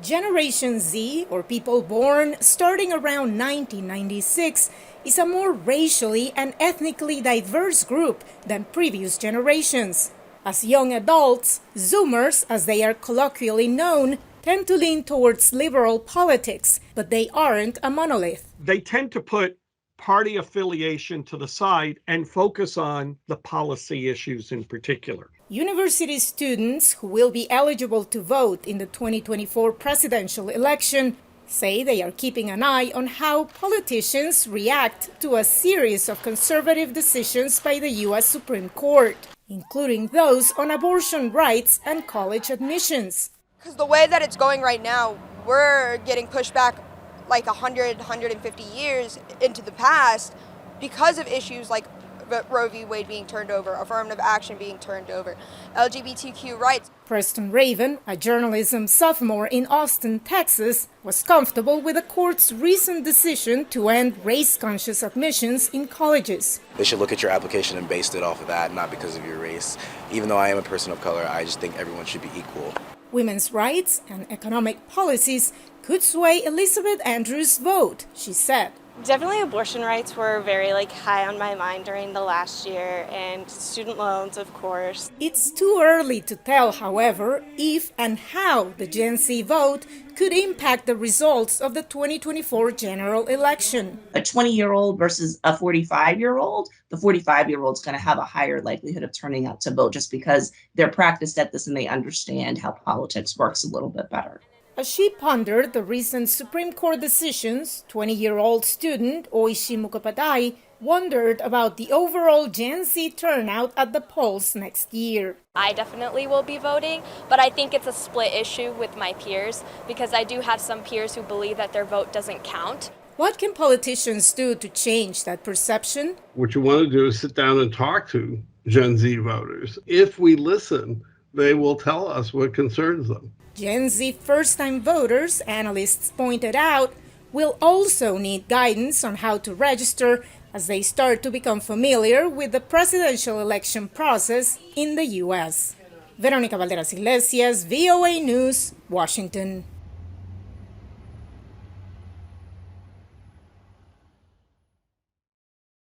Generation Z, or people born starting around 1996, is a more racially and ethnically diverse group than previous generations. As young adults, Zoomers, as they are colloquially known, tend to lean towards liberal politics, but they aren't a monolith. They tend to put party affiliation to the side and focus on the policy issues in particular. University students who will be eligible to vote in the 2024 presidential election say they are keeping an eye on how politicians react to a series of conservative decisions by the U.S. Supreme Court, including those on abortion rights and college admissions. Because the way that it's going right now, we're getting pushed back like 100, 150 years into the past because of issues like Roe v. Wade being turned over, affirmative action being turned over, LGBTQ rights. Preston Raven, a journalism sophomore in Austin, Texas, was comfortable with the court's recent decision to end race-conscious admissions in colleges. They should look at your application and base it off of that, not because of your race. Even though I am a person of color, I just think everyone should be equal. Women's rights and economic policies could sway Elizabeth Andrews' vote, she said. Definitely abortion rights were very high on my mind during the last year, and student loans, of course. It's too early to tell, however, if and how the Gen Z vote could impact the results of the 2024 general election. A 20-year-old versus a 45-year-old, the 45-year-old is going to have a higher likelihood of turning out to vote just because they're practiced at this and they understand how politics works a little bit better. As she pondered the recent Supreme Court decisions, 20-year-old student Oishi Mukopatai wondered about the overall Gen Z turnout at the polls next year. I definitely will be voting, but I think it's a split issue with my peers because I do have some peers who believe that their vote doesn't count. What can politicians do to change that perception? What you want to do is sit down and talk to Gen Z voters. If we listen, they will tell us what concerns them. Gen Z first-time voters, analysts pointed out, will also need guidance on how to register as they start to become familiar with the presidential election process in the U.S. Veronica Balderas, Iglesias, VOA News, Washington.